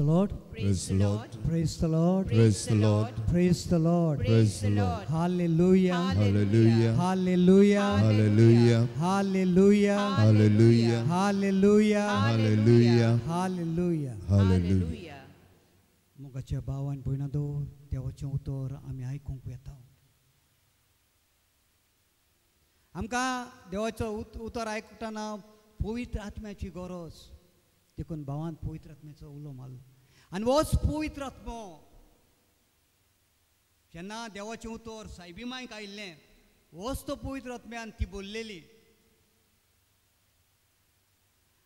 Lord. Praise the Lord. Praise the Lord. Praise the Lord. Praise the Lord. Praise the Lord. Hallelujah. Hallelujah. Hallelujah. Hallelujah. Hallelujah. Hallelujah. Hallelujah. Hallelujah. Hallelujah. Hallelujah. मोगाच्या भावान भयणांदो देवाचें उतर आमी आयकूंक येता. आमकां देवाचो उतर आयकतना पवित्र आत्म्याची गरज देखून भावान पवित्र आत्म्याचो उलो मारलो आनी होच पवित्र आत्मो जेन्ना देवाचें उतर सायबीमायक आयिल्लें होच तो पवित्र आत्म्यान ती बोललेली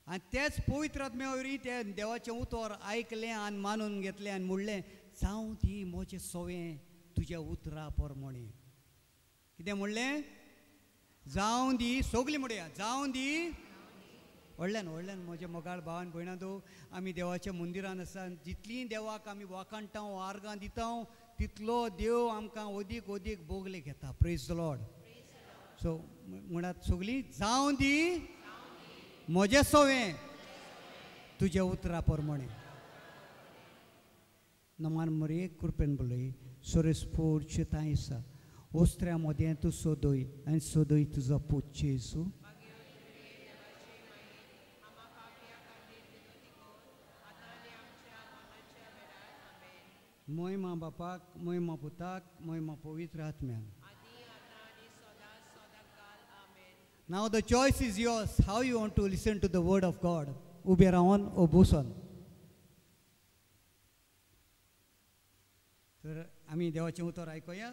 आनी तेच पवित्र आत्म्या वरवीं ते देवाचें उतर आयकलें आनी मानून घेतलें आनी म्हणलें जावं ती म्हजें सवें तुज्या उतरा प्रमाणे. कितें म्हणलें? जावं दी सगलीं म्हणया जावं दी व्हडल्यान व्हडल्यान म्हज्या मोगाळ भावान भयणांदो आमी देवाच्या मंदिरान आसा जितलीं देवाक आमी वाकाणटा आर्गां दिता तितलो देव आमकां ओदीक ओदीक बोगले घेता. Praise the Lord. सो म्हणात सगलीं जावं दी म्हजें सवें तुज्या उतरा प्रमाणे. नमान मरे कृपेन बोलय सोरेस्पोर चितायसा ओस्त्र्या मोदें तूं सोदोय आनी सोदोय तुजो पूत जेजू. महिमा बापाक महिमा पुताक महिमा पवित्र आत्म्यान. Now the choice is yours. How you want to listen to the word of God? उबे रावन ओ बसून. तर आमी देवाचें उतर आयकोया.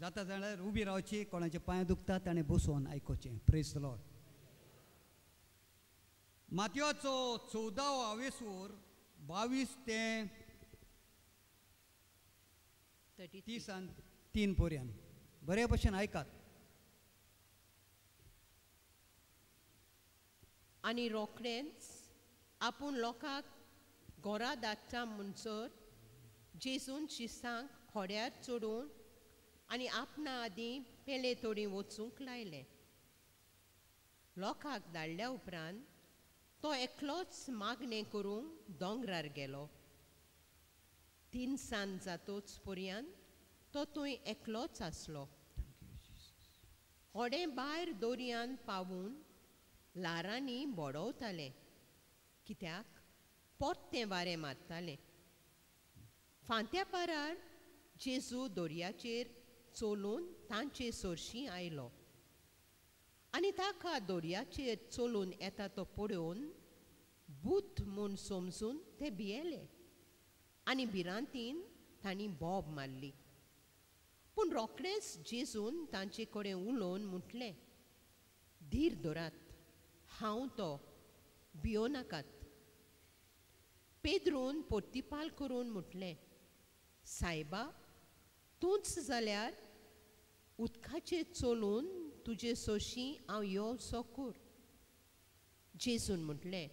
जाता जाल्यार उबी रावची कोणाचे पांय दुखतात ताणें बसून आयकोचें. Praise the Lord. मातयोचो 14वा वेसूर 22 ते 33 पर्यंत बरे भशेन आयकात. आनी रोखडेंच आपूण लोकांक घोरा धाडटा म्हणसर जेजून शिसांक खोड्यार चडोवन आनी आपणा आदीं पेले तोडी वचूंक लायलें. लोकांक धाडल्या उपरांत तो एकलोच मागणें करूंक दोंगरार गेलो. 3 सांज जातोच पर्यंत तो थंय एकलोच आसलो. थोडे भायर दोरयान पावून लारांनी बोडवताले कित्याक पोरतें वारें मारतालें. फांत्या पारार जेजू दोरयाचेर चलून तांचे सोरशीं आयलो आनी ताका दोरयाचेर चलून येता तो पळोवन भूत म्हूण समजून ते भियेले आनी भिरांतीन तांणी बोब मारली. पूण रोखडेंच जेजून तांचे कडेन उलोवन म्हटलें धीर धरात हांव तो भियो नाकात. पेद्रून पोर्तिपाल करून म्हटलें सायबा तूंच जाल्यार उदकाचेर चलून तुजे सोशी हांव यो सो कर. जेजून म्हटलें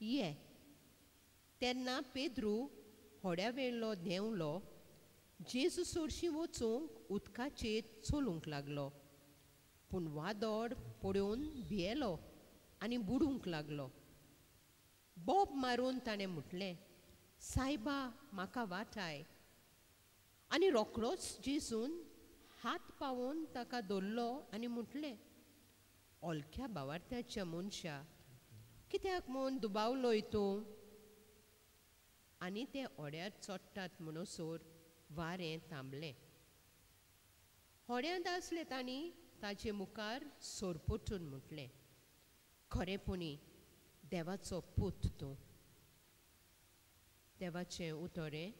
ये. तेन्ना पेद्रू थोड्या वेळो देंवलो जेजू सोरशीं वचूंक उदकाचेर चलूंक लागलो. पूण वादोड पळोवन भियेलो आनी बुडूंक लागलो. बोब मारून ताणें म्हटलें सायबा म्हाका वाटाय. आनी रोखडोच जेजून हात पावोवन ताका धरलो आनी म्हटलें ओलक्या भावार्थ्याच्या मनशा कित्याक म्हूण दुबावलोय तूं. आनी ते ओड्यार चोडटात म्हणसर वारें थांबलें. होड्यांत आसले तांणी ताचे मुखार सोरपटून म्हटलें खरेपणी देवाचो पूत तूं. देवाचें उतोरें.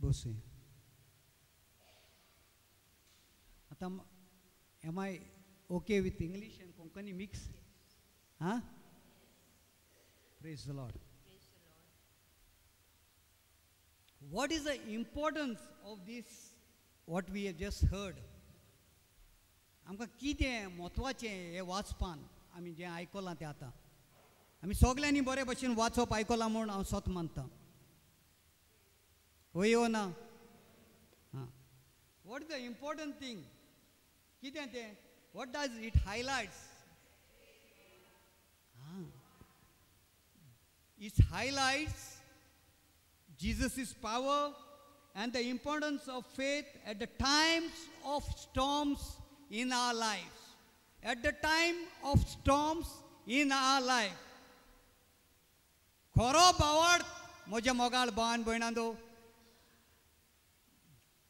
बसी आतां am I okay with English and Konkani mix? हां. Praise the Lord. What is the importance of this what we have just heard? आमकां कितें म्हत्वाचें हें वाचपान आमी जें आयकलां तें आतां आमी सगल्यांनी बरे भशेन वाचप आयकलां म्हूण हांव स्वत मानतां. होय हो ना? हां. What is the important thing? कितें तें? What does it highlights? हां. it highlights Jesus' power and the importance of faith at the times of storms in our lives. At the time of storms in our life. खरो भावार्थ म्हज्या मोगाळ भावान भयणांदो,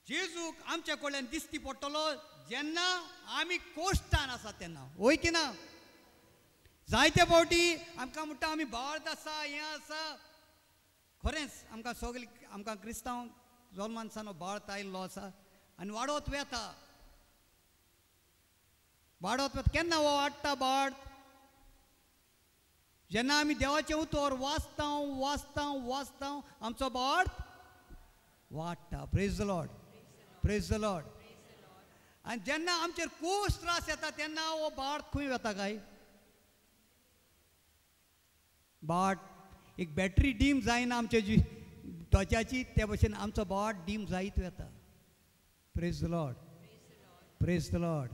जेजूक आमच्या कडल्यान दिसती पडटलो जेन्ना आमी कोश्टान आसा तेन्ना, होय की ना? जायते फावटी आमकां म्हणटा आमी भावार्थ आसा, हें आसा. खरेंच आमकां सगळे आमकां क्रिस्तांव जल्मानसानो भावार्थ आयिल्लो आसा आनी वाडत वेता. वाडत वेता. केन्ना हो वाडटा भावार्थ? जेन्ना आमी देवाचें उतर वाचता आमचो भावार्थ वाडटा. Praise the Lord. Praise the Lord. आनी जेन्ना आमचेर खूब त्रास येता तेन्ना हो भावार्थ खंय वता काय? भावार्थ एक बॅटरी डीम जायना आमच्या टॉर्चाची, ते भशेन आमचो भावार्थ डीम जायत वता. Praise the Lord. Praise the Lord.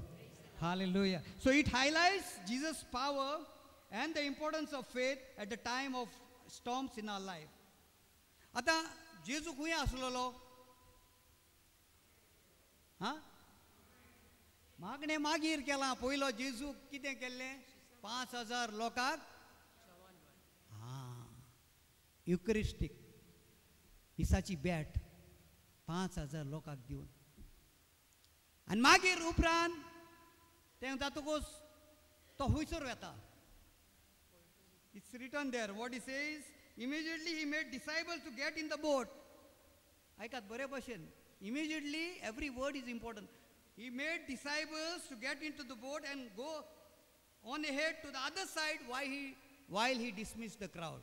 Hallelujah. So it highlights Jesus' power and the importance of faith at the time of storms in our life. आता जेजू खंय आसलेलो? हा? मागणे मागीर केला. पयलो जेजू कितें केल्लें? 5,000 लोकांक युकरिस्टीक हिसाची बॅट 5,000 लोकांक दिवन. आनी मागीर उपरांत तें जातकूच तो हुंयसर वेता. It's written there. What he says, immediately he made disciples to get in the boat. ऐकात बरे भशेन. Immediately, every word is important. He made disciples to get into the boat and go on ahead to the other side while he dismissed the crowd.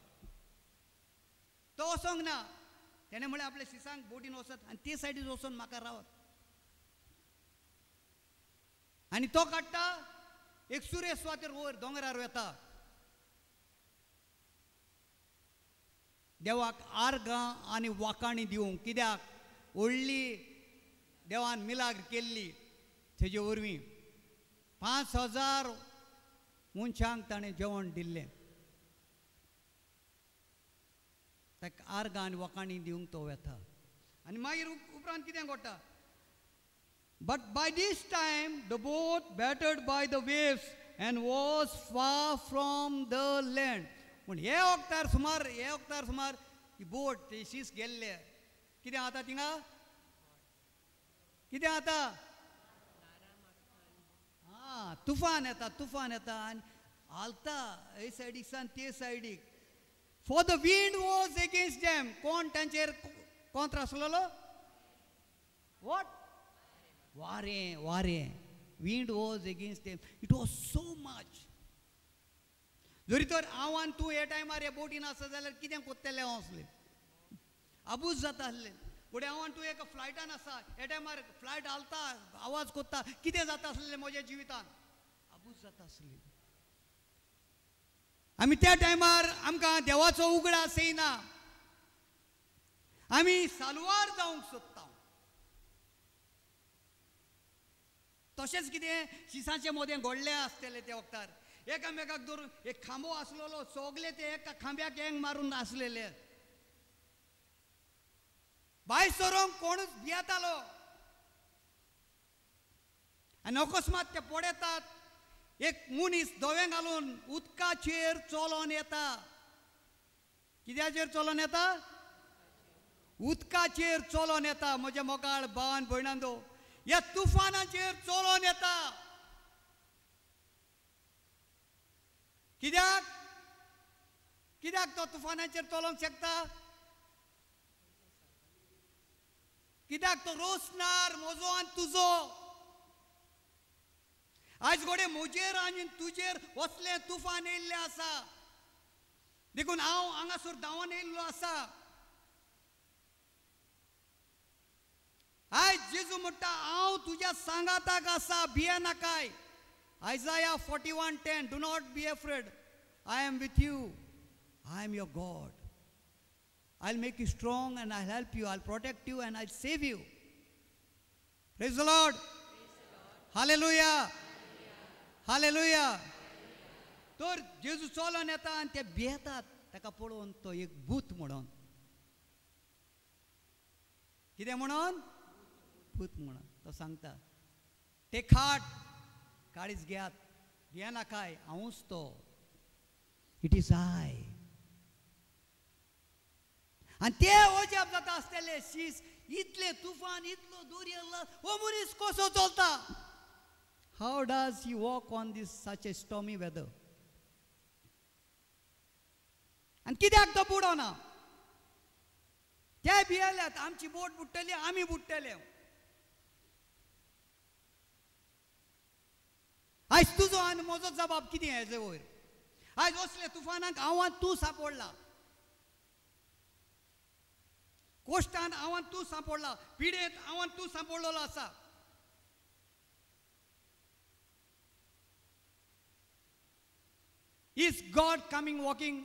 तो वसोंक ना. तेणे म्हळें आपल्या शिसांक बोटीन वचत आनी ते सायडीन वचून म्हाका रावत. आनी तो काडटा एक सुरे सुवातेर वयर दोंगरार वेता. देवाक आर्गां आनी वाकाणी दिवंक. कित्याक? व्हडली देवान मिलाग्र केल्ली तेजे वरवीं 5,000 मनशांक ताणें जेवण दिल्लें. ताका आर्गां आनी वाकाणी दिवंक तो वेता. आनी मागीर उपरांत कितें घडटा? But by this time the boat battered by the waves and was far from the land. पूण हे वक्तार सुमार ही बोट ते शीस गेल्ले. कितें जाता थिंगा? कितें जाता? तुफान येता आनी हालता हे सायडीसान ते सायडीक. For the wind was against them. कोण तांचेर कोंत्र आसलेलो? What? वारें. Wind was against them. It was so much. जरी तर हांव आनी तूं हे टायमार हे बोटीन आसा जाल्यार कितें कोत्तेलें हांव आसलें? आबूज जाता आसलें. फुडें हांव आनी तूं एका फ्लायटान आसा, हे टायमार फ्लायट हालता, आवाज कोत्ता, कितें जाता आसलें म्हज्या जिवितान? आबूज जाता आसली. आमी त्या टायमार आमकां देवाचो उगडास येयना. आमी सालवार जावंक सोदता. तशेंच कितें शिसाचें मोदें घडलें आसतलें त्या वक्तार. एकामेकाक धरून एक खांबो आसलेलो, सगळे ते एका खांब्याक एंग मारून आसलेले. भायर सरोंक कोणूच भियेतालो. आनी अकस्मात ते पडयतात. एक मनीस धवें घालून उदकाचेर चलोन येता. कित्याचेर चलोन येता? उदकाचेर चलोन येता. म्हज्या मोगाळ भावान भयणांदो, ह्या तुफानाचेर चलोन येता. कित्याक तो तुफानाचेर चलोवंक शकता? कित्याक तो रोसनार म्हजो आनी तुजो. आज घोडे म्हजेर आनी तुजेर असलें तुफान येयल्लें आसा. देखून हांव हांगासर धांवन येयल्लो आसा. आयज जेजू म्हणटा हांव तुज्या सांगाताक आसा, भियेनाकाय. Isaiah 41:10, do not be afraid. I am with you. I am your God. I'll make you strong and I'll help you. I'll protect you and I'll save you. Praise the Lord. Hallelujah. Hallelujah. तर जेजू चलोन येता आनी ते भियेतात. ताका पळोवन तो एक भूत म्हणून कितें म्हणून भूत म्हणून तो सांगता ते खाट काळीज घेयात घेनाकाय हांवूच तो इट इज आय आनी ते ओजाप जाता आसतले शीस इतले तुफान इतलो दर्या हो मनीस कसो चलता how does he walk on this such a stormy weather आनी कित्याक तो बुडोना ते भियेल्यात आमची बोट बुडटली आमी बुडटले आयज तुजो आनी म्हजो जबाब कितें हेजे वयर आयज असले तुफानाक आव्हान तूं सांपडला कोश्टान आव्हान तूं सांपडला पिडेंत आव्हान तूं सांपडलेलो आसा Is God coming walking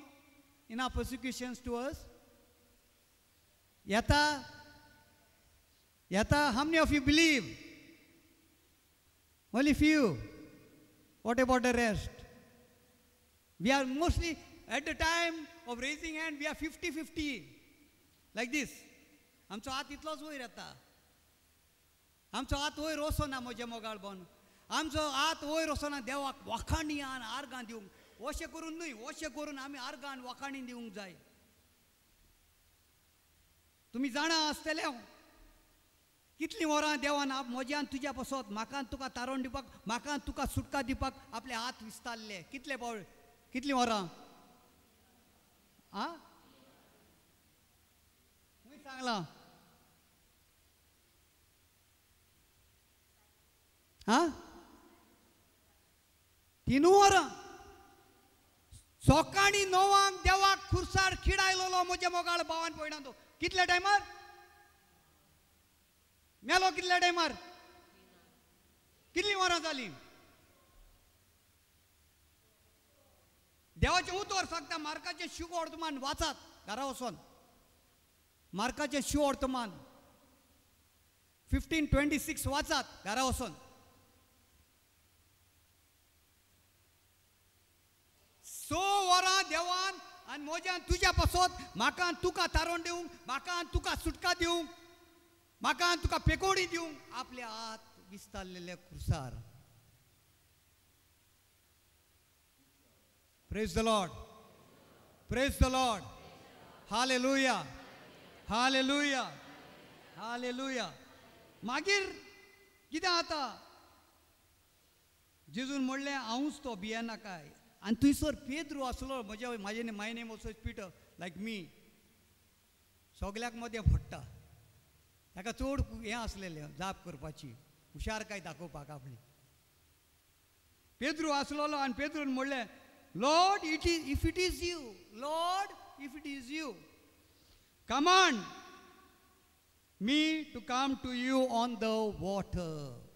in our persecutions to us? Yata? How many of you believe? Only few. What about the rest? We are mostly, at the time of raising hand, we are 50-50. Like this. आमचो हात इतलोच वयर येता आमचो हात वयर वचना म्हजे मोगाळ बन आमचो हात वयर वचना देवाक वाखाणी आनी आर्गां दिवंक अशें करून न्हय अशें करून आमी आर्गां आनी वाखाणी दिवंक जाय तुमी जाणा आसतले कितलीं वरां देवान म्हज्यान तुज्या पासत म्हाका तुका तारण दिवपाक म्हाका तुका सुटका दिवपाक आपले हात विस्तारले कितले पावल कितलीं वरां आं खंय सांगलां आं 3 वरां सकाळी 9 देवाक खुर्सार खिडायलो म्हज्या मोगाळ भावान पळयना तो कितल्या टायमार मेलो कितल्या टायमार कितलीं वरां जालीं देवाचें उतर सांगता मार्काचें शुभ वर्तमान वाचात घरा वचोन मार्काचें शुभ वर्तमान 15:26 वाचात घरा वचोन सो वरां देवान आनी म्हज्यान तुज्या पासत म्हाका तुका तारण दिवंक म्हाका तुका सुटका दिवंक म्हाका तुका पेकोडी दिवंक आपले हात विस्तारलेले खुर्सार praise the Lord praise the Lord hallelujah hallelujah hallelujah मागीर कितें जाता जेजून म्हणलें हांवूच तो भियेनाकाय आनी थंयसर पेद्रू आसलो म्हजे माय नेम ऑल्सो पीटर लायक मी सगल्याक मदें फडटा ताका चड हें आसलेलें जाप करपाची हुशारकाय दाखोवपाक आपली पेद्रू आसलोलो आनी पेद्रून म्हणलें Lord if it is you Lord if it is you command me to come to you on the water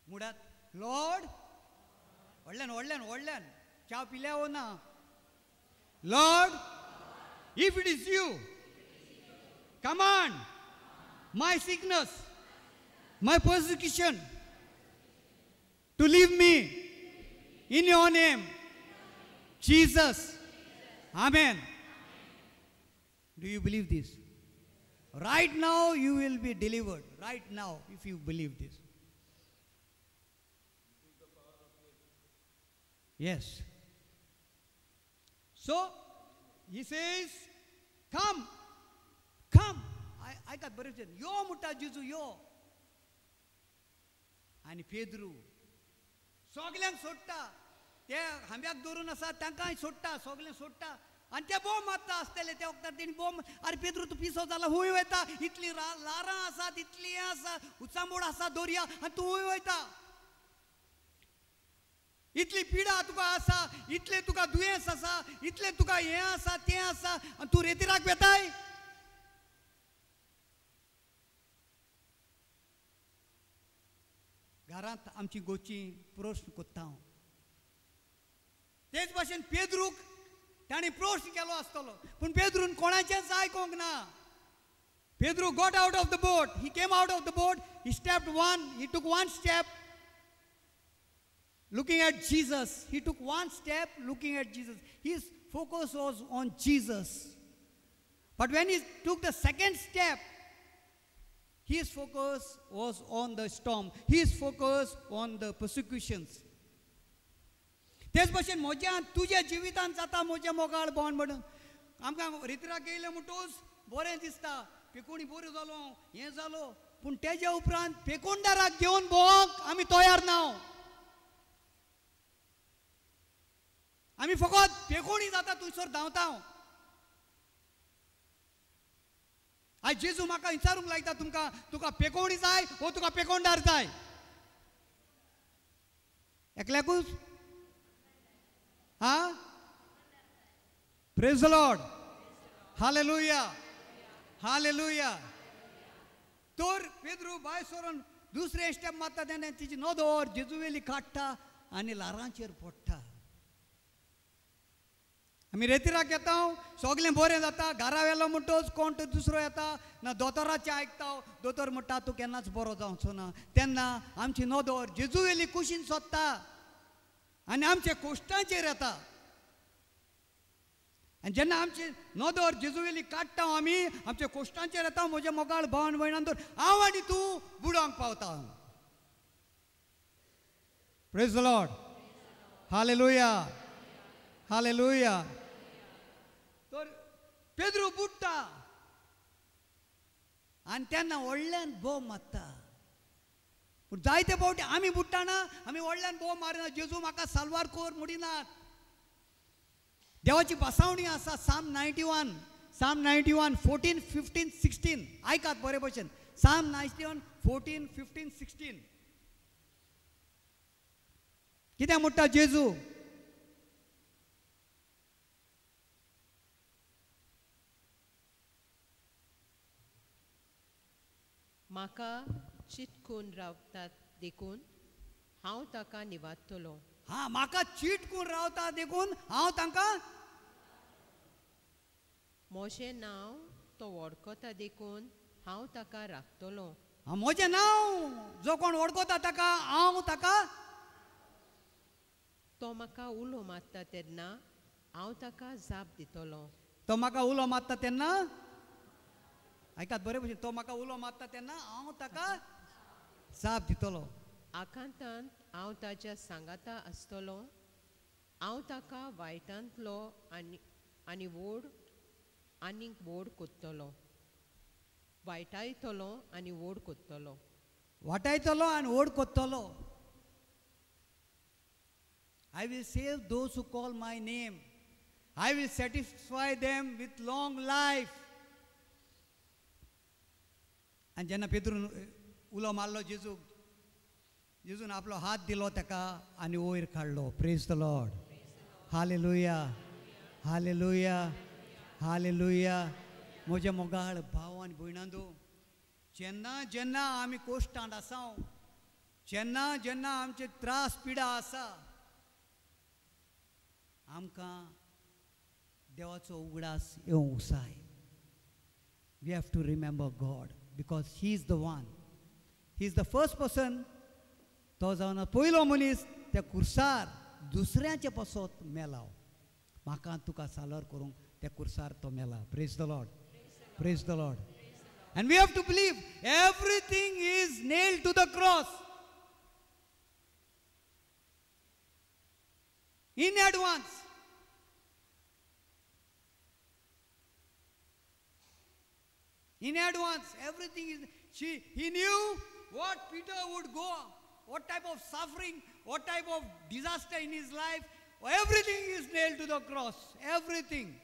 मुडात लॉर्ड व्हडल्यान च्या पिल्या हो ना Lord if it is you command my sickness my persecution to leave me in your name Jesus amen do you believe this right now you will be delivered right now if you believe this yes so he says come I got buried yo mutta jizu yo आणि पेद्रू सगल्यांक सोडटा ते हांब्याक धरून आसा तांकांय सोडटा सगलें सोडटा आनी ते बोंब मारता आसतले ते वखदार तेणी बोंब आरे पेद्रू तूं पिसो जाला हूंय वयता इतलीं लारां आसात इतलीं हें आसा उचांबोड आसा दर्या आनी तूं हूंय वयता इतली पिडा तुका आसा इतलें तुका दुयेंस आसा इतलें तुका हें आसा तें आसा आनी तूं रेतीराक वेताय घरांत आमची गोची प्रश्न कोत्ता हांव तेच भाशेन पेद्रूक ताणें प्रश्न केलो आसतलो पूण पेद्रून कोणाचेंच आयकोंक ना Pedro got out of the boat he came out of the boat he stepped one, he took one step looking at Jesus. He took one step looking at Jesus. His focus was on Jesus. But when he took the second step, his focus was on the storm. His focus on the persecutions. तेच भशेन म्हज्या तुज्या जिवितांत जाता म्हजें मोगाळ bone म्हणून आमकां रितराक येयलें म्हणटूच बरें दिसता पेकोणी बरो जालो हें जालो पूण तेज्या उपरांत पेकोणदाराक घेवन भोंवंक आमी तयार ना आमी फकत पेकोणी जाता थंयसर धांवता आयज जेजू म्हाका विचारूंक लायता तुका पेकोणी जाय वो तुका पेकोणदार जाय एकल्याकूच हा praise the Lord hallelujah hallelujah तर पेद्रू भायर सरून दुसरे स्टेप मारता तेन्ना तिची नोदोर जेजुवेली काडटा आनी लारांचेर पडटा आमी रेतिराक येता सगळें बरें जाता घरा व्हेलो म्हणटच कोण तो दुसरो येता ना दोतोराचें आयकता दोतोर म्हणटा तूं केन्नाच बरो जावचो ना तेन्ना आमची नोदोर जेजुवेली कुशीन सोदता आनी आमचे कोश्टांचेर येता आनी जेन्ना आमची नोदोर जेजुवेली काडटा आमी आमच्या कोश्टांचेर येता म्हज्या मोगाळ भावन भयणां तर हांव आनी तूं बुडोंक पावता praise the Lord hallelujah hallelujah तर पेद्रू बुडटा आनी तेन्ना व्हडल्यान बोम मारता पूण जायते फावटी आमी बुडटाना आमी व्हडल्यान बोम मारिना जेजू म्हाका साल्वार कोर म्हणिनात देवाची बसावणी आसा साम 91 14 15 16 आयकात बरे भशेन साम 91 14 15 16 कितें म्हणटा जेजू म्हाका चिंतकून रावतात देखून हांव ताका निवाडटलो हा म्हाका चिंतकून रावता देखून हांव तांकां म्हजें नांव तो वळखता देखून हांव ताका राखतलो म्हजें नांव जो कोण वळखता ताका हांव ताका तो म्हाका उलो मारता तेन्ना हांव ताका जाप दितलो तो म्हाका उलो मारता तेन्ना आयकात बरे भशेन तो म्हाका उलो मारता तेन्ना हांव ताका जाप दितलो आकांतांत हांव ताच्या सांगाता आसतलो हांव ताका वायटांतलो आनी व्हड कोत्तलो वायटायतलो आनी व्हड कोत्तलो वाटायतलो आनी व्हड कोत्तलो I will save those who call my name. I will satisfy them with long life. आनी जेन्ना पेद्रून उलो मारलो जेजून आपलो हात दिलो ताका आनी वयर काडलो praise the Lord hallelujah hallelujah hallelujah म्हज्या मोगाळ भाव आनी भयणांदो जेन्ना जेन्ना आमी कोश्टांत आसा जेन्ना जेन्ना आमचे त्रास पिडा आसा आमकां देवाचो उगडास येवंक जाय we have to remember God because he is the one. He is the first person. तो जावन पयलो मनीस त्या कुर्सार दुसऱ्याचे पासत मेलाव म्हाका तुका सालर करूंक त्या कुर्सार तो मेला praise the Lord praise the Lord and we have to believe everything is nailed to the cross in advance. In advance, everything is. He knew what Peter would go, what type of suffering, what type of disaster in his life. Everything is nailed to the cross. Everything.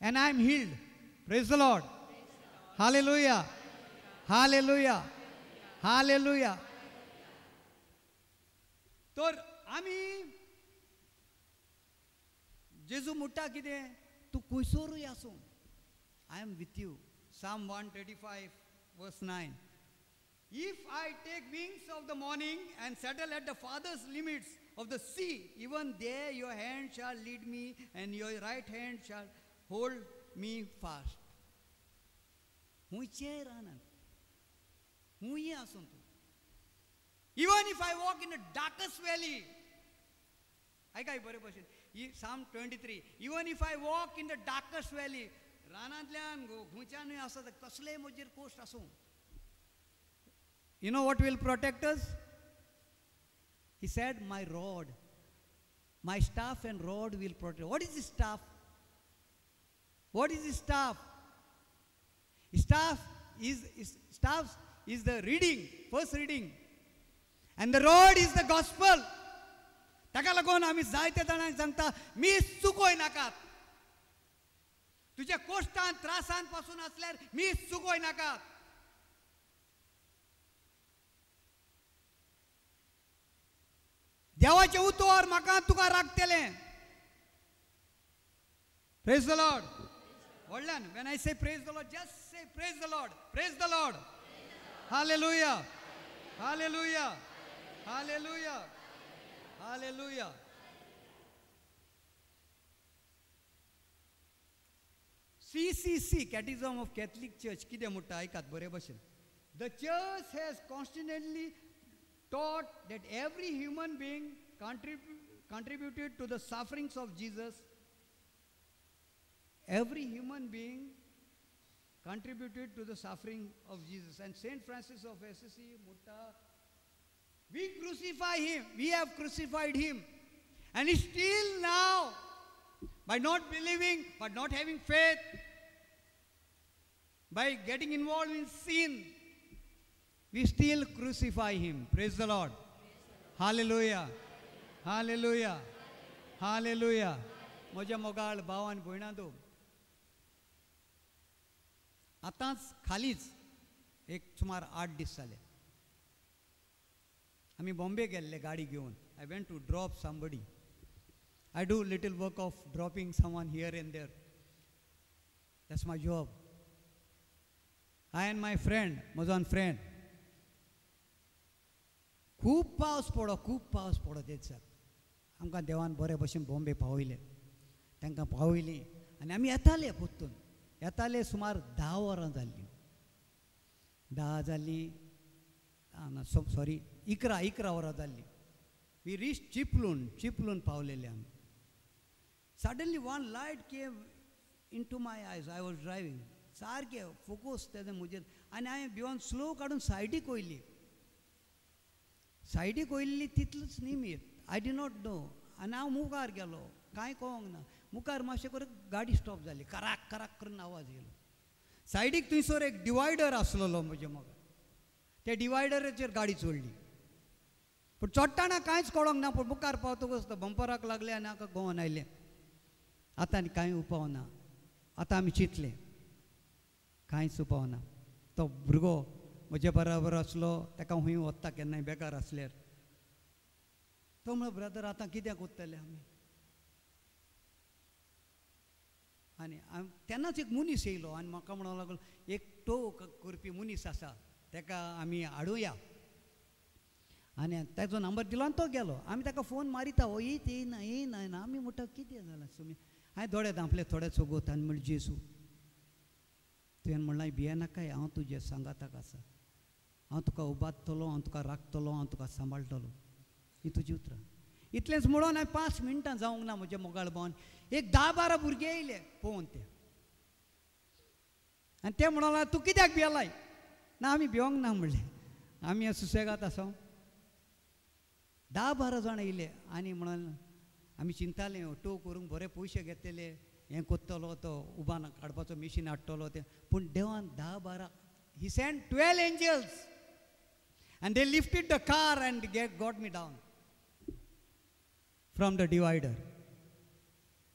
And I am healed. Praise the Lord. Hallelujah. Hallelujah. Hallelujah. तर आमी जेजू म्हणटा कितें तूं खंयसरूय आसूं I am with you. Psalm 135 verse 9. If I take wings of the morning and settle at the farthest limits of the sea, even there your hand shall lead me and your right hand shall hold me fast. हुंयचे रानांत हुंय आसूं तूं. Even if I walk in the darkest valley, ऐका बरे भशेन Psalm 23, even if I walk in the darkest valley, रानांतल्यान घुंच्यानूय आसा कसलेय म्हजेर कोश्ट आसूं, you know what will protect us? He said, my rod, my staff and rod will protect. What is the staff? What is the staff? Staff is the reading, first reading. And the rod is the gospel. ताका लागून आमी जायत्या जाणांक सांगता, मी चुकोय नाकात. तुज्या कोश्टान त्रासान पासून असल्यार मी चुकोय नाकात. देवाचे उतोर म्हाका तुका राखतले. Praise the Lord. Hold when I say praise the Lord, just say praise the Lord. Praise the Lord. Hallelujah. Hallelujah. Hallelujah. Hallelujah. CCC, Catechism of Catholic Church, कितें म्हणटा आयकात बरे भशेन. The church has constantly taught that every human being contributed to the sufferings of Jesus. Every human being contributed to the suffering of Jesus. And Saint Francis of Assisi, Mutta, we crucify him. We have crucified him. And still now, by not believing, but not having faith, by getting involved in sin, we still crucify him. Praise the Lord. Hallelujah. Hallelujah. Hallelujah. म्हज्या मोगाळ भावान भयणांदो, आतांच खालीच एक सुमार 8 दीस जाले आमी बॉम्बे गेल्ले गाडी घेवन. I went to drop somebody. I do little work of dropping someone here and there. That's my job. I and my friend, म्हजो friend, खूब पावस पडो ते दिसाक. आमकां देवान बरे भशेन बॉम्बे पावयले. तांकां पावयलीं आनी आमी येताले पोत्तून. येताले सुमार 10 वरां जाल्लीं. 10 जाल्लीं, सॉरी 11 वरां जाल्लीं. वी रीच चिपलून पावलेले आमी. Suddenly one light came into my eyes. I was driving. सारके फोकस तेजे मुजेर आनी हांवें भिवून स्लो काडून सायडीक वयली. सायडीक वयल्ली तितलूच निमीत. आय डि नॉट नो. आनी हांव मुखार गेलो, कांय कळोंक ना. मुखार मातशें करून गाडी स्टॉप जाली. कराक कराक करून आवाज येयलो. सायडीक थंयसर एक डिवायडर आसलेलो म्हजे मोगार. त्या डिवायडराचेर गाडी चडली. पूण चडटाना कांयच कळोंक ना. पूण मुखार पावतकच तो बंपराक लागले आनी हाका गोवन आयलें. आतां आनी कांय उपाव ना. आतां आमी चिंतलें, कांयच उपाव ना. तो भुरगो म्हजे बराबर आसलो, ताका हूंय वता केन्नाय बेकार आसल्यार. तो म्हणलो, ब्रदर आतां कित्याक वतले आमी. आनी तेन्नाच एक मनीस येयलो आनी म्हाका म्हणूंक लागलो, एक टो करपी मनीस आसा, ताका आमी हाडुया. आनी ताजो नंबर दिलो आनी तो गेलो. आमी ताका फोन मारिता, हो येयना. आमी म्हणटा कितें जालां तुमी. हांवें दोळे धांपले थोडे चोगोत आनी म्हणलें, जेजू तुवें म्हणलां भियेनाकाय, हांव तुजे सांगाताक आसा. हांव तुका उबारतलो, हांव तुका राखतलो, हांव तुका सांबाळटलो. ही तुजी उतरां. इतलेंच म्हणून हांवें 5 मिनटां जावंक ना म्हज्या मोगाळ भावान एक 10-12 भुरगे येयले पळोवन ते. आनी ते म्हणून तूं कित्याक भियेलाय. ना आमी भिवंक ना म्हणलें, आमी सुसेगाद आसा. 10-12 जाण येयले आनी म्हणून आमी चिंताले टो करूंक बरे पयशे घेतलेले, हें कोत्तलो तो उबान काडपाचो मिशीन हाडटलो ते. पूण देवान 10-12 he sent 12 angels and they lifted the car and got me down from the divider.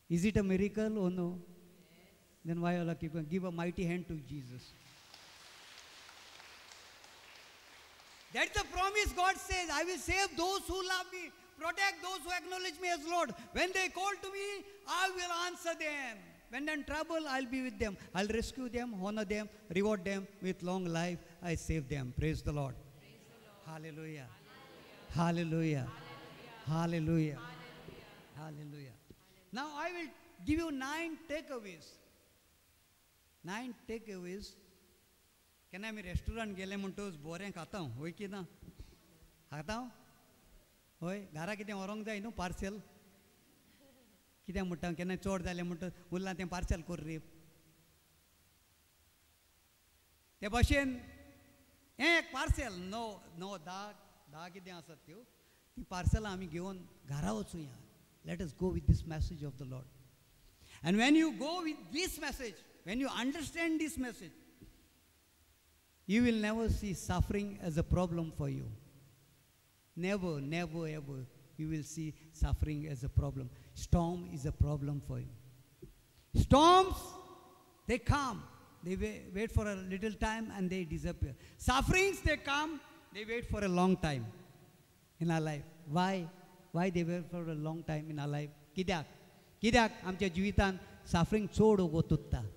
Is it a miracle or no? Then why all keep give a mighty hand to Jesus. That's the promise God says, I will save those who love me, protect those who acknowledge me as Lord. When they call to me, I will answer them. When they're in trouble, I'll be with them. I'll rescue them, honor them, reward them with long life. I save them. Praise the Lord. Praise the Lord. Hallelujah. Hallelujah. Hallelujah. Hallelujah. Hallelujah. Now I will give you 9 takeaways. 9 takeaways. केन्ना आमी restaurant गेले म्हणटच बरें खाता वय की ना खाता हय घरा कितें व्हरोंक जाय न्हू पार्सल कित्याक म्हणटा केन्ना चड जालें म्हणटा उरलां तें पार्सल कर रे ते भाशेन हें एक पार्सल नो धा कितें आसात त्यो ती पार्सलां आमी घेवन घरा वचुया let us go with this message of the Lord and when you go with this message when you understand this message you will never see suffering as a problem for you. Never, never, ever you will see suffering as a problem. Storm is a problem for you. Storms, they come. They wait for a little time and they disappear. Sufferings, they come. They wait for a long time in our life. Why? Why they wait for a long time in our life? कित्याक आमच्या जिवितान suffering चड ओगोतुत्ता.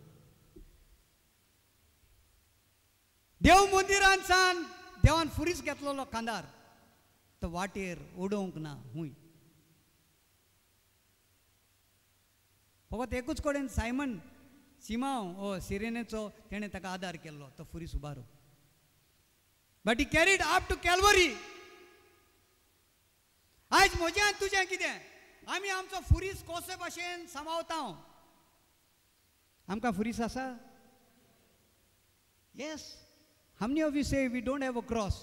देव मंदिरान सान देवान फुरीस घेतलेलो कांदार तो वाटेर उडोवंक ना हुंय फकत एकूच कडेन सायमन सिमांव सिरेनेचो तेणें ताका आदार केल्लो तो फुरीस उबारो but he carried up to Calvary आयज म्हजें आनी तुजें कितें आमी आमचो फुरीस कोसे भाशेन सांबाळटा आमकां फुरीस आसा yes How many of you say we don't have a cross?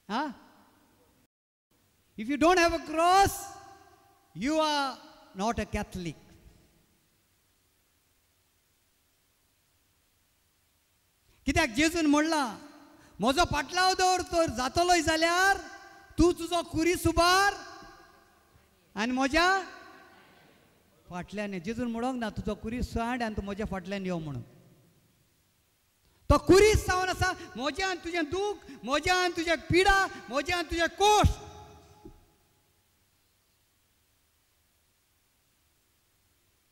Huh? If you don't have a cross, you are not a Catholic. कित्याक जेजून म्हणला म्हजो पाटलाव दवर तर जातलोय जाल्यार तूं तुजो कुरीस उबार आनी म्हज्या फाटल्यान जेजून म्हणोंक ना तुजो कुरीस सांड आनी तूं म्हज्या फाटल्यान यो म्हणून तो कुरीस जावन आसा म्हजें आनी तुजें दूख म्हजें आनी तुजें पिडा म्हजें आनी तुजें कोश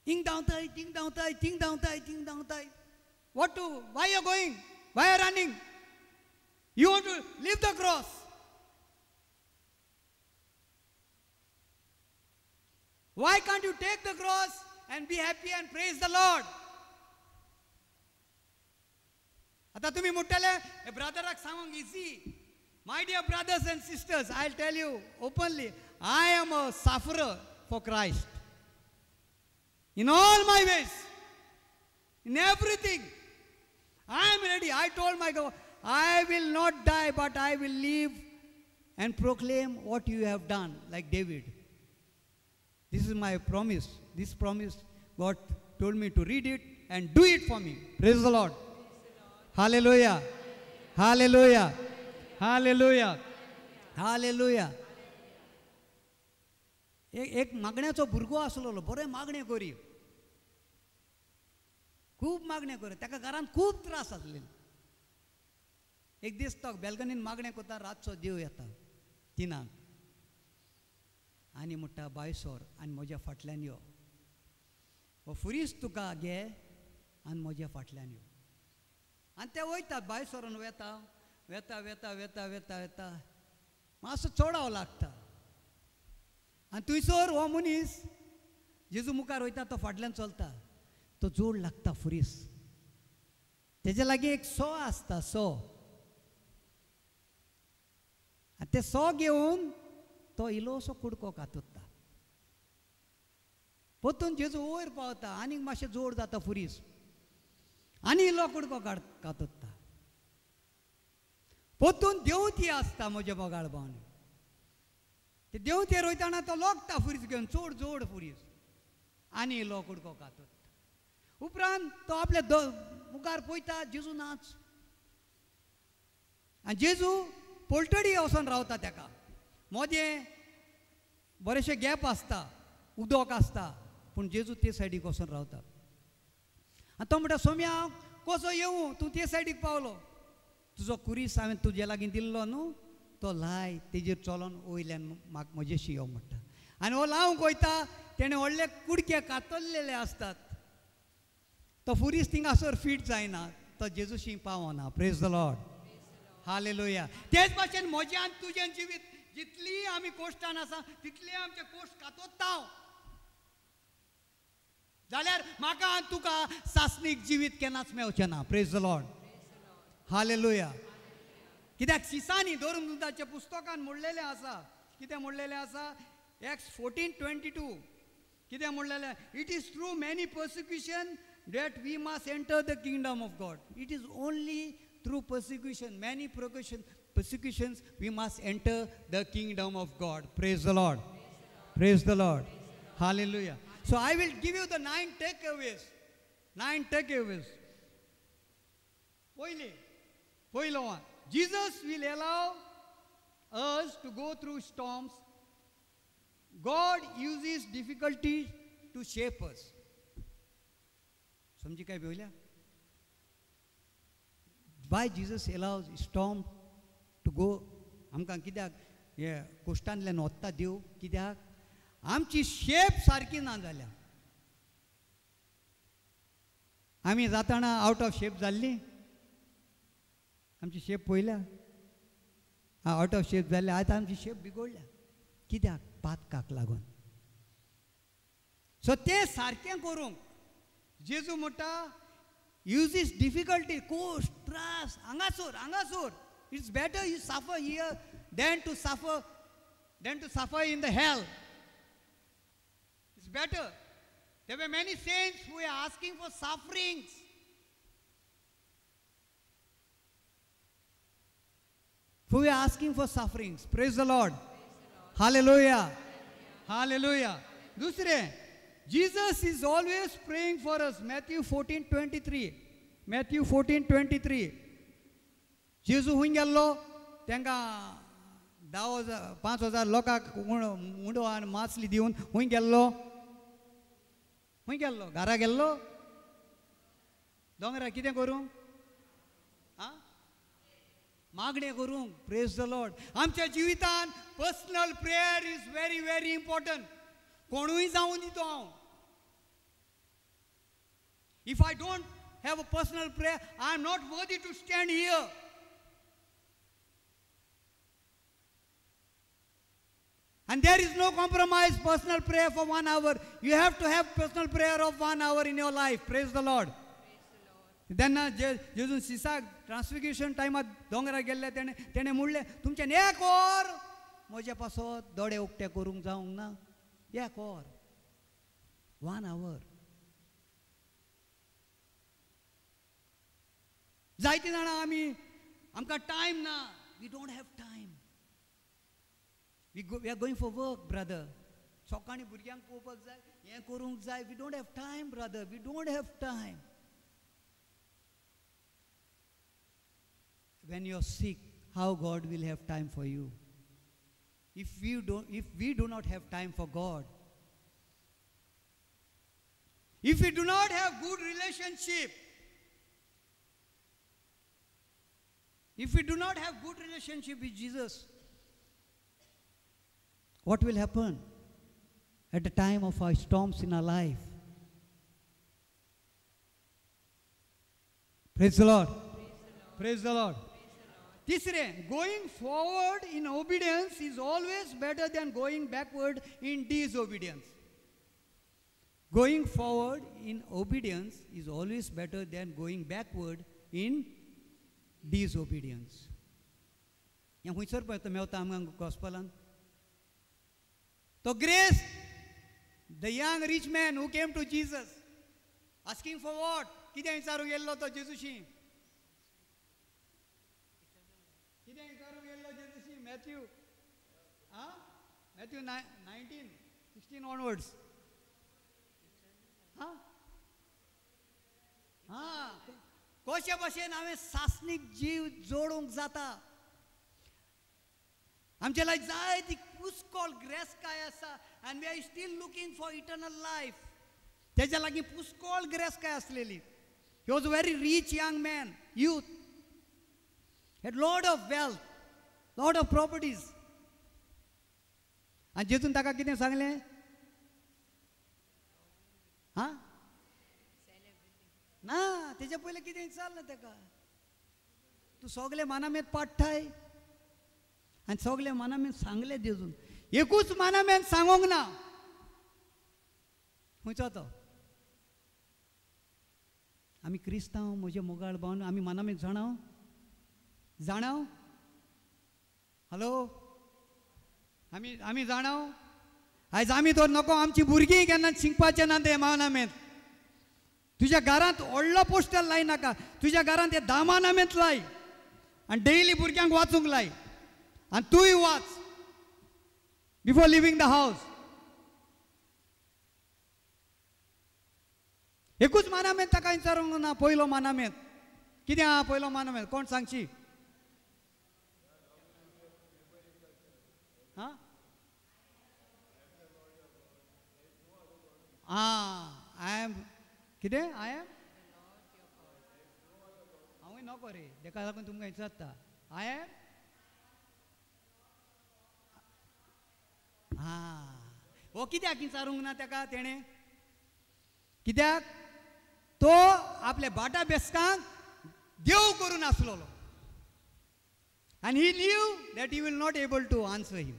थिंग धांवताय थिंग धांवताय थिंग धांवताय थिंग धांवताय what to why you going why are running you want to leave the cross why can't you take the cross and be happy and praise the Lord आता तुम्ही म्हणटले ब्रदराक सांगूंक easy my dear brothers and sisters I tell you openly I am a sufferer for Christ in all my ways in everything I am ready. I told my God, I will not die, but I will live and proclaim what you have done, like David. This is my promise. This promise, God told me to read it and do it for me. Praise the Lord. Hallelujah. Hallelujah. Hallelujah. Hallelujah. एक मागण्याचो भुरगो आसलो बरें मागणे करी खूब मागणे करी ताका घरांत खूब त्रास आसले एक दीस तो बेलगनीन मागणे करता रातचो देव येता 3 आनी म्हणटा बायसोर आनी म्हज्या फाटल्यान यो हो फुरीस तुका घे आनी म्हज्या फाटल्यान यो आनी ते वयतात बायसोरान वेता वेता वेता वेता वेता वेता मातसो चोडाव लागता आनी थंयसर हो मनीस जेजू मुखार वयता तो फाटल्यान चलता तो जोड लागता फुरीस तेजे लागीं एक सो आसता सो आनी ते सो घेवन तो इल्लोसो कुडको कातुत्ता परतून जेजू वयर पावता आनीक मातशें जोड जाता फुरीस आनी इल्लो कुडको कातुत्ता परतून देंवती आसता म्हज्या बोगाळ भावनी ते देंवतेर वयताना तो लोकता फुरीस घेवन चड जोड फुरीस आनी इल्लो कुडको कातुत्ता उपरांत तो आपल्या मुखार पळयता जेजू नाच आनी जेजू पोल्टडी वचोन रावता ताका मोदें बरेशे गॅप आसता उदक आसता पूण जेजू ते सायडीक वचोन रावता आनी तो म्हणटा सोम्या कसो येवं तूं ते सायडीक पावलो तुजो कुरीस हांवें तुजे लागीं दिल्लो न्हू तो लाय तेजेर चलोन वयल्यान म्हाका म्हजेशी यो म्हणटा आनी हो लावंक वयता तेणें व्हडले कुडके कातरलेले आसतात तो फुरीस थिंगासर फीट जायना तो जेजूशी पावना प्रेज द लॉर्ड हालेलुया तेच भाशेन म्हजें आनी तुजें जिवीत जितली आमी कोश्टान आसा तितले आमचे कोश्ट कातोत्ता जाल्यार म्हाका आनी तुका सासणीक जिवीत केन्नाच मेवचें ना. Praise the Lord. हालेलुया. कित्याक सिसांनी धर्मदूताच्या पुस्तकान म्हणलेलें आसा. कितें म्हणलेलें आसा? Acts 14:22. कितें म्हणलेलें? It is through many persecution that we must enter the kingdom of God. It is only through persecution, many persecutions, we must enter the kingdom of God. Praise the Lord. Praise the Lord. Hallelujah. So I will give you the 9 takeaways. 9 takeaways. Poilo one. Jesus will allow us to go through storms. God uses difficulty to shape us. समझी काय बोल्या? Why Jesus allows storm to go? आमकां कित्याक हे कोश्टांतल्यान वत्ता देव? कित्याक आमची shape सारकी ना जाल्या. आमी जाताना आउट ऑफ शेप जाल्ली. आमची शेप पळयल्या आउट ऑफ शेप जाल्ले. आतां आमची शेप बिगडल्या. कित्याक? पातकाक लागून. सो ते सारकें करूंक जेजू म्हणटा uses difficulty, cost, त्रास, हांगासर. It's better you suffer here than to suffer in the hell. It's better. There were many saints who were asking for sufferings. Who were asking for sufferings. Praise the Lord. Hallelujah. Hallelujah. दूसरे, Jesus is always praying for us. Matthew 14:23. Matthew 14:23. जेजू हुंय गेल्लो तांकां 5,000 लोकांक मुंडो आनी मासली दिवन हुंय गेल्लो घरा गेल्लो. दोंगरा कितें करूं? मागणें करूंक. Praise the Lord. आमच्या जिवितान personal prayer is very very important. कोणूय जावं दितो हांव. If I don't have a personal prayer, I am not worthy to stand here. And there is no compromise. Personal prayer for 1 hour. You have to have personal prayer of 1 hour in your life. Praise the Lord. तेन्ना जेजून सिसाक ट्रान्सफिग्युरेशन टायमार दोंगरा गेल्ले तेणे म्हणलें तुमच्यान एक और म्हजे पासत दोळे उक्ते करूंक जावंक ना. एक और 1 hour. जायतीं जाणां आमकां टायम ना. We don't have time. We are going for work brother. सकाळीं भुरग्यांक पळोवपाक जाय, हें करूंक जाय. We don't have time brother. We don't have time. When you are sick, how God will have time for you? If we do not have time for God, if we do not have good relationship, if we do not have good relationship with Jesus, what will happen at the time of our storms in our life? Praise the Lord. Praise the Lord. तीसरे, going forward in obedience is always better than going backward in disobedience. Going forward in obedience is always better than going backward in disobedience. ह्या खुंयसर पळय मेवता आमकां गॉस्पलान तो grace, the young rich man who came to Jesus asking for what. कितें विचारूंक गेल्लो तो जेजूशी? कितें विचारूंक गेल्लो जेजूशी? Matthew 19:16 onwards. कशे भाशेन हांवें सासणीक जीव जोडूंक जाता. आमचे लायक जाय ती पुस्कॉल ग्रेस काय आसा and we are still looking for eternal life. तेज्या लागीं पुस्कॉल ग्रेस काय आसलेली. He was a very rich young man, youth, had lot of wealth, lot of properties. आनी जेजून ताका कितें सांगलें? ना, तेच्या पयलें कितें विचारलें ताका? तूं सगळें मानामेत पाडटाय. आनी सगळें मानामेत सांगलें जेजून. एकूच मानामेत सांगोंक ना. खंयचो तो? आमी क्रिस्तांव म्हजे मोगाळ भावन आमी मानामेक जाणाव हॅलो आमी जाणाव आयज आमी तर नको आमची भुरगीं केन्ना शिंकपाचें ना ते मानामेंत तुज्या घरांत व्हडलो पोस्टर लाय नाका तुज्या घरांत हे 10 मानामेंत लाय आनी डेली भुरग्यांक वाचूंक लाय आनी तूंय वाच बिफोर लिव्हिंग द हावस एकूच मानामेंत ताका विचारूंक ना पयलो मानामेंत कितें आहा पयलो मानामेंत कोण सांगची हा आय एम कितें आय एम हांवूय नको रे तेका लागून तुमकां विचारता आय एम हो कित्याक विचारूंक ना ताका तेणें कित्याक तो आपल्या बाटा बेसकांक देव करून आसलोलो आनी he knew that he will not able to answer him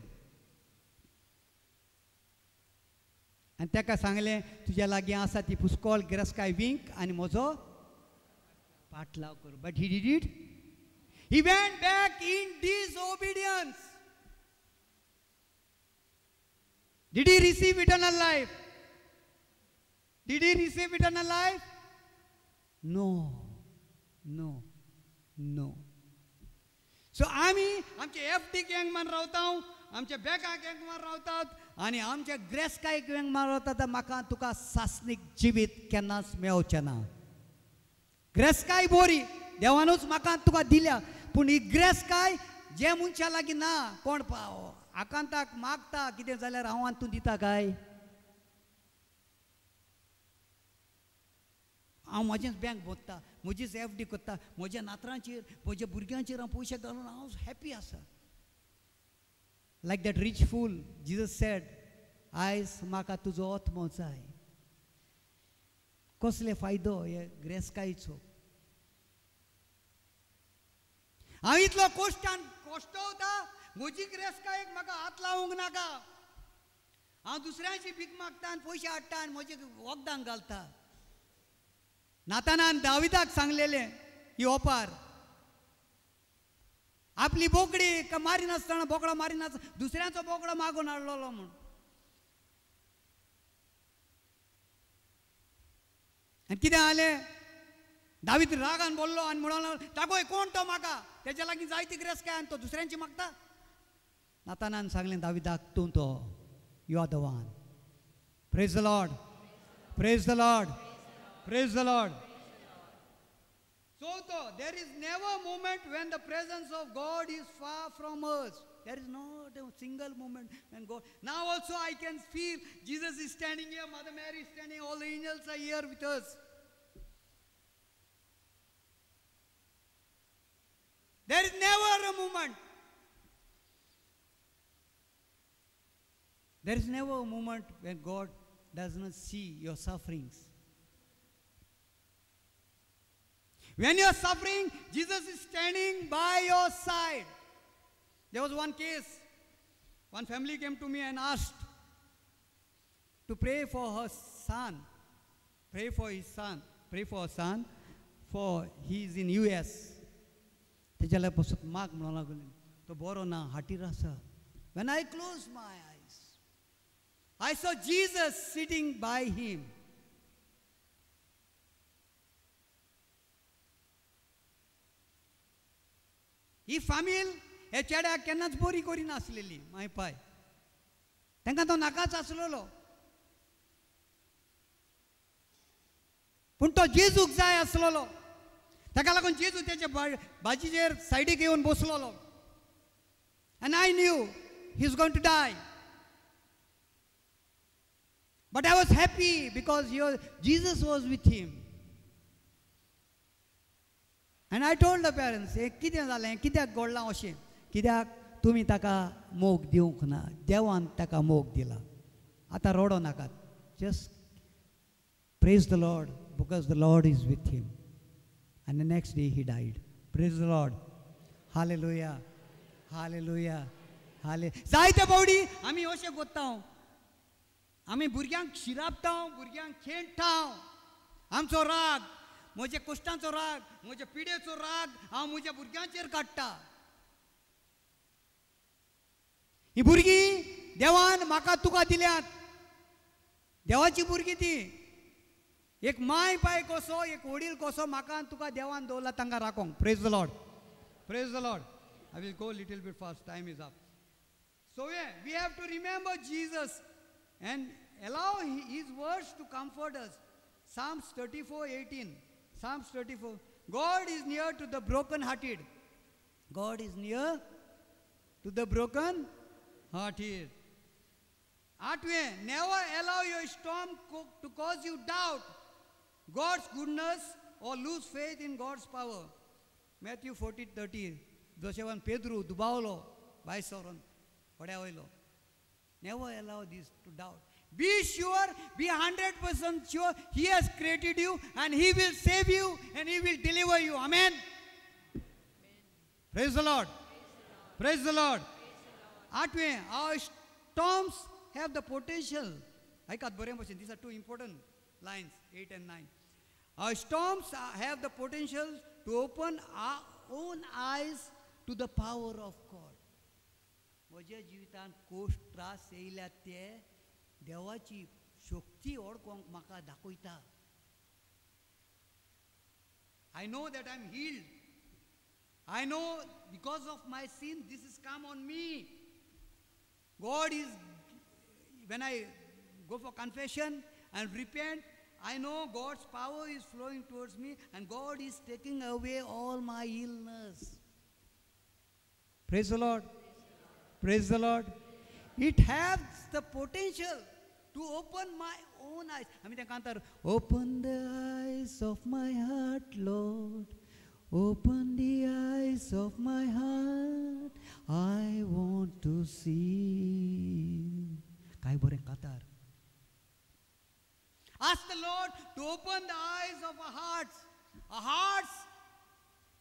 आनी ताका सांगलें तुज्या लागीं आसा ती पुस्कोल गिरस्काय विंक आनी म्हजो पाटलाव कर but he did it he went back in disobedience Did he receive eternal life? Did he receive eternal life? No. So आमचे FD गँग मान रावता आमचे बॅका गँग मान रावतात आनी आमचे ग्रेस्काय गँग मान रावतात म्हाका तुका सासनीक जिवीत केन्नाच मेळचें ना ग्रेस्काय बोरी देवानूच म्हाका तुका दिल्या पूण ही ग्रेस्काय जे मनशा लागीं ना कोण आकांताक मागता कितें जाल्यार हांव तूं दिता काय हांव म्हाजेंच बँक भरता म्हजीच FD करता म्हज्या नातरांचेर म्हज्या भुरग्यांचेर हांव पयशे घालून हांव हॅपी आसा like that rich fool Jesus said आयज म्हाका तुजो आत्मो जाय कसले फायदो हे ग्रेस्कायचो हांव इतलो कोश्टवता म्हजी ग्रेस्कायेक म्हाका हात लावूंक नाका हांव दुसऱ्यांची भीक मागता आनी पयशे हाडटा आनी म्हजे वखदांक घालता नातानान दाविदाक सांगलेलें ही ओपार आपली बोकडी मारिनासतना बोकडो मारिनासतना दुसऱ्याचो बोकडो मागून हाडलोलो म्हूण आनी कितें जालें दावीद रागान बोल्लो आनी म्हणलो तागोय कोण तो म्हाका तेज्या लागीं जायती ग्रेस्काय आनी तो दुसऱ्यांची मागता नातानान सांगलें दाविदाक तूं तो you are the one praise the Lord praise the Lord praise the Lord So there is never a moment when the presence of God is far from us. There is not a single moment when God. Now also I can feel Jesus is standing here, Mother Mary is standing, all the angels are here with us. There is never a moment. There is never a moment when God does not see your sufferings. When you are suffering, Jesus is standing by your side. There was one case. One family came to me and asked to pray for her son. Pray for his son. Pray for her son. For he is in US. तेजाल्या पासून माग म्हणून लागले तो बरो ना हाटीर आसा. When I closed my eyes, I saw Jesus sitting by him. ही फामील हे चेड्याक केन्नाच बरी करी नासलेली माय पाय तांकां तो नाकाच आसलेलो पूण तो जेजूक जाय आसलेलो ताका लागून जेजू तेच्या बाजीचेर सायडीक येवन बसलोलो आनी I knew he is going to die but I was happy because Jesus was with him And I told the parents, कितें जालें कित्याक घडलां अशें कित्याक तुमी ताका मोग दिवंक ना देवान ताका मोग दिला आतां रडो नाकात just praise the Lord because the Lord is with him आनी next day he died praise the Lord hallelujah hallelujah हाले जायते फावटी आमी अशें करता आमी भुरग्यांक शिरापता भुरग्यांक खेळटा आमचो राग म्हज्या कश्टांचो राग, म्हज्या पिडेचो राग हांव म्हज्या भुरग्यांचेर काडटा. ही भुरगीं देवान म्हाका तुका दिल्यात. देवाची भुरगीं ती. एक माय बाय कसो, एक वडील कसो म्हाका तुका देवान दवरला तांकां राखोंक. Praise the Lord. Praise the Lord. I will go a little bit fast. Time is up. So we have to remember Jesus and allow His words to comfort us. Psalms 34:18. Psalms 34. God is near to the broken-hearted. God is near to the broken-hearted. 8. Never allow your storm to cause you doubt God's goodness or lose faith in God's power. Matthew 14:30. Joshua Pedro dubavlo by soron padya hoilo. Never allow this to doubt. Be sure, be 100% sure He has created you and He will save you and He will deliver you. Amen. Praise the Lord. Praise the Lord. Atme, our storms have the potential. These are two important lines, 8 and 9. Our storms have the potential to open our own eyes to the power of God. म्हज्या जिवितांत cost त्रास येयल्यात ते देवाची शक्ती ओळखोंक म्हाका दाखयता. I know that I'm healed. I know because of my sin this has come on me. God is, when I go for confession and repent, I know God's power is flowing towards me and God is taking away all my illness. Praise the Lord. Praise the Lord. It has the potential to open my own eyes. I mean, open the eyes of my heart, Lord. Open the eyes of my heart. I want to see. Kai bore katar. Ask the Lord to open the eyes of our hearts. Our hearts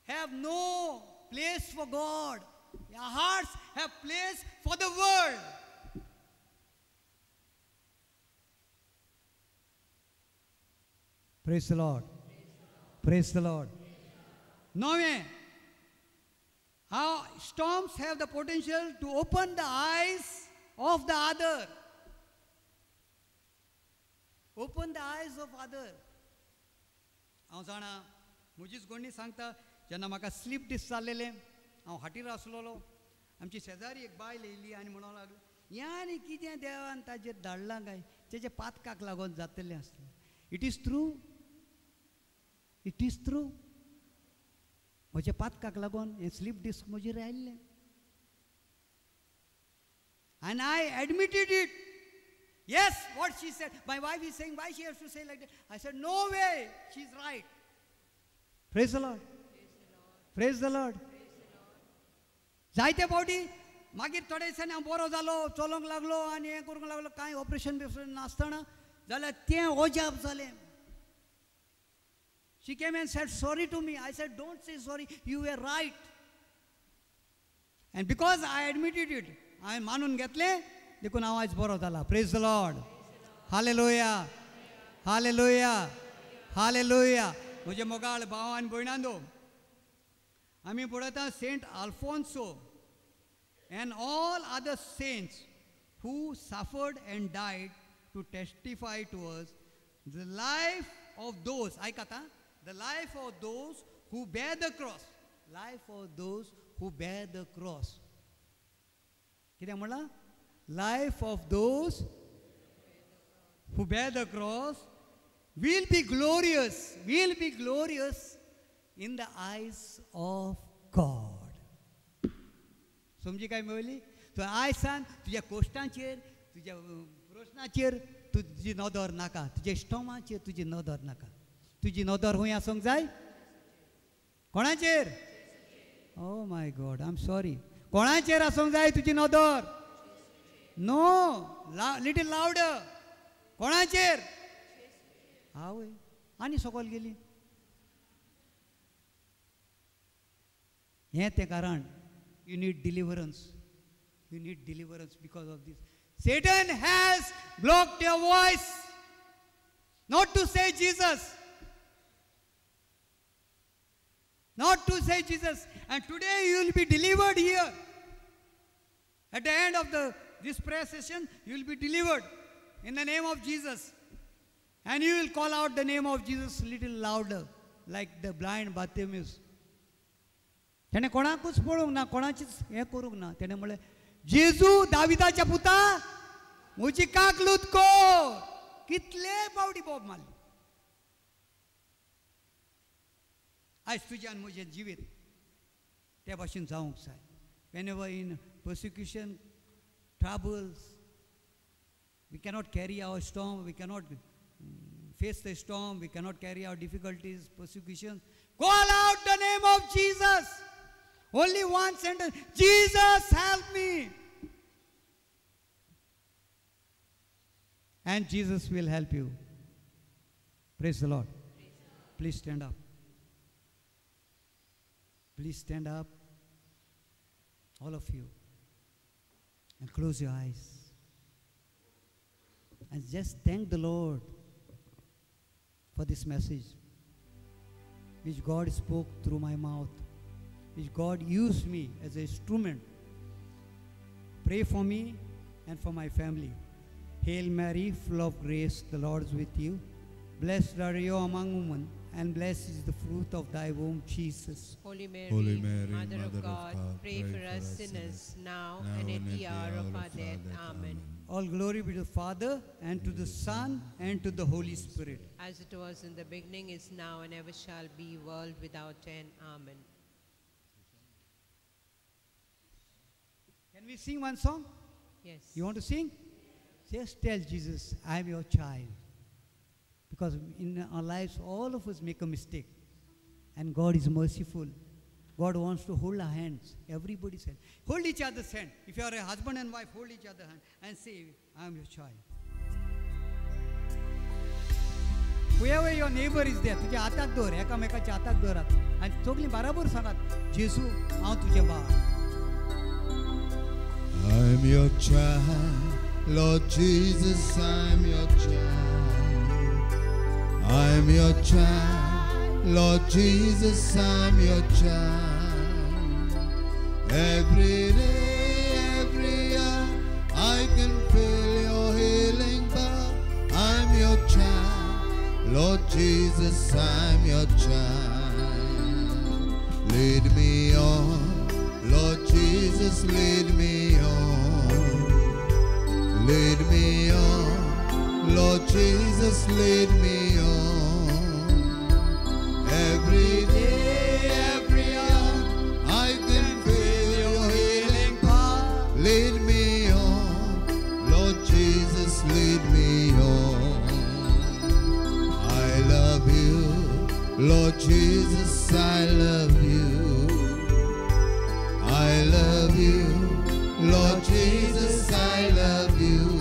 have no place for God. Our hearts have place for the world. Praise the Lord. Praise the Lord. No way. Our storms have the potential to open the eyes of the other. Open the eyes of other. हांव जाणा म्हजीच गोंडी सांगता जेन्ना म्हाका sleep dish जाल्लेलें हांव हाटीर आसलोलो आमची शेजारी एक बायल येयली आनी म्हणूंक लागली हें आनी कितें देवान ताजेर धाडलां काय तेजे पातकाक लागून जातलें आसलें. It is true. It is true. म्हज्या पातकाक लागून हें स्लीप डिस्क म्हजेर आयिल्लें. And I admitted it. Yes, what she said. My wife is saying, why she has to say like that? I said, no way. She's right. Praise the Lord. Praise the Lord. जायते फावटी मागीर थोडे दिसांनी हांव बरो जालो चलोंक लागलो आनी हें करूंक लागलो कांय ऑपरेशन बिपरेशन नासतना जाल्यार तें ओजाप जालें. She came and said sorry to me. I said, don't say sorry. You were right. And because I admitted it, हांवें मानून घेतलें देखून हांव आयज बरो जाला. Praise the Lord. Hallelujah. Hallelujah. Hallelujah. म्हजे मोगाळ भाव आनी भयणांदो आमी पळयता Saint Alphonso and all other saints who suffered and died to testify to us the life of those, the life of those who bear the cross. Life of those who bear the cross. कितें म्हणलां? Life of those who bear the cross will be glorious in the eyes of God. समजी काय मेळ्ळी? तूं आयज सान तुज्या कोश्टांचेर तुज्या प्रश्नाचेर तुजी नदर नाका, तुज्या स्टॉमाचेर तुजी नदर नाका. तुजी नदर खंय आसूंक जाय? कोणाचेर? Oh my God, I am sorry. कोणाचेर आसूंक जाय तुजी नदर? No, little louder. कोणाचेर? आवय आनी सकयल गेली. हें तें कारण. You need deliverance. You need deliverance because of this. Satan has blocked your voice. Not to say Jesus. Not to say Jesus. And today you will be delivered here. At the end of this prayer session, you will be delivered in the name of Jesus. And you will call out the name of Jesus a little louder, like the blind Bartimaeus. त्याने कोणाकूच पळोवंक ना, कोणाचीच हें करूंक ना. त्याने म्हणलें, जेजू दाविदाच्या पुता, म्हजी काकलूत कोर. कितले पावटी बोब मारले. आयज तुजें आनी म्हजें जिवीत ते भाशेन जावंक जाय. Whenever in persecution, troubles, we cannot carry our storm, we cannot face the storm, we cannot carry our difficulties, persecution. Call out the name of Jesus. Only one sentence, Jesus help me. And Jesus will help you. Praise the Lord. Please stand up. Please stand up, all of you, and close your eyes. And just thank the Lord for this message, which God spoke through my mouth, which God used me as an instrument. Pray for me and for my family. Hail Mary, full of grace, the Lord is with you. Blessed are you among women, and blessed is the fruit of thy womb, Jesus. Holy Mary, Holy Mary, Mother of God, pray for us sinners, now and at the hour of our death. Amen. All glory be to the Father, and to the Son, and to the Holy Spirit. As it was in the beginning, is now, and ever shall be, world without end. Amen. Can we sing one song? Yes. You want to sing? Just tell Jesus, I am your child. Because in our lives, all of us make a mistake. And God is merciful. God wants to hold our hands, everybody's hand. Hold each other's hand. If you are a husband and wife, hold each other's hand and say, I am your child. Whoever your neighbor is there, तुझ्या हातात धर, एकामेकाच्या हातात धरात. आणि सगळीं बराबर सांगात, जेजू, हांव तुजें बाळ. I'm your child, Lord Jesus, I'm your child. I'm your child, Lord Jesus, I'm your child. Every day, every hour, I can feel your healing power. I'm your child, Lord Jesus, I'm your child. Lead me on, Lord Jesus, lead me on. Lead me on, Lord Jesus, lead me on. Every day, every hour, I can feel your healing power. Lead me on, Lord Jesus, lead me on. I love you, Lord Jesus, I love you. I love you, Lord Jesus, I love you.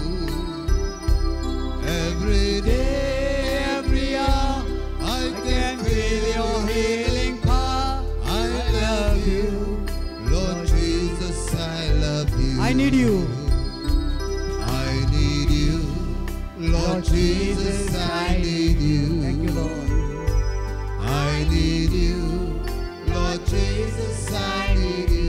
Every day, every hour, I can feel your healing power. I love you, Lord Jesus, I love you. I need you. I need you, Lord Jesus, I need you. Thank you, Lord. I need you, Lord Jesus, I need you.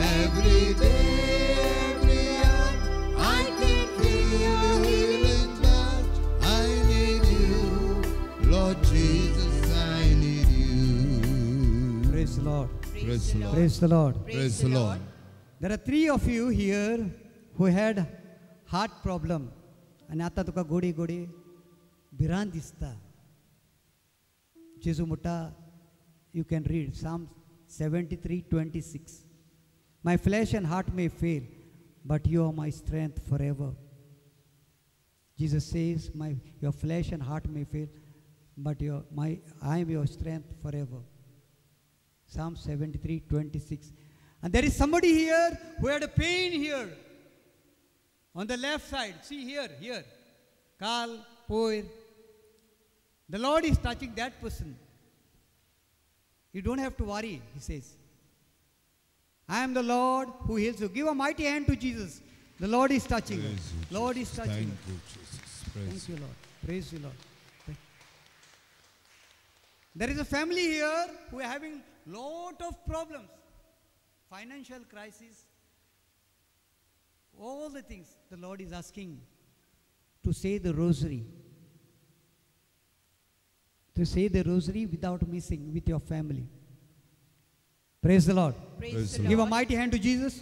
Every day, every hour, I can feel your healing touch. I need you, Lord Jesus, I need you. Praise the Lord. Praise the Lord. Praise the Lord. Praise the Lord. There are 3 of you here who had heart problem. आणि आता तुका गोडी गोडी भिरांत दिसता. जेजू म्हणटा, you can read Psalm 73:26. My flesh and heart may fail, but you are my strength forever. Jesus says, your flesh and heart may fail, but I am your strength forever. Psalm 73:26. And there is somebody here who had a pain here. On the left side, see here. Kal, Poir. The Lord is touching that person. You don't have to worry, he says. I am the Lord who heals you. Give a mighty hand to Jesus. The Lord is touching you. Lord is touching you. Thank you, Jesus. Praise Thank you, Lord. Praise you, Lord. There is a family here who are having lot of problems. Financial crisis. All the things the Lord is asking to say the rosary. To say the rosary without missing with your family. Praise the Lord. Praise the the Give a Lord. mighty hand to Jesus.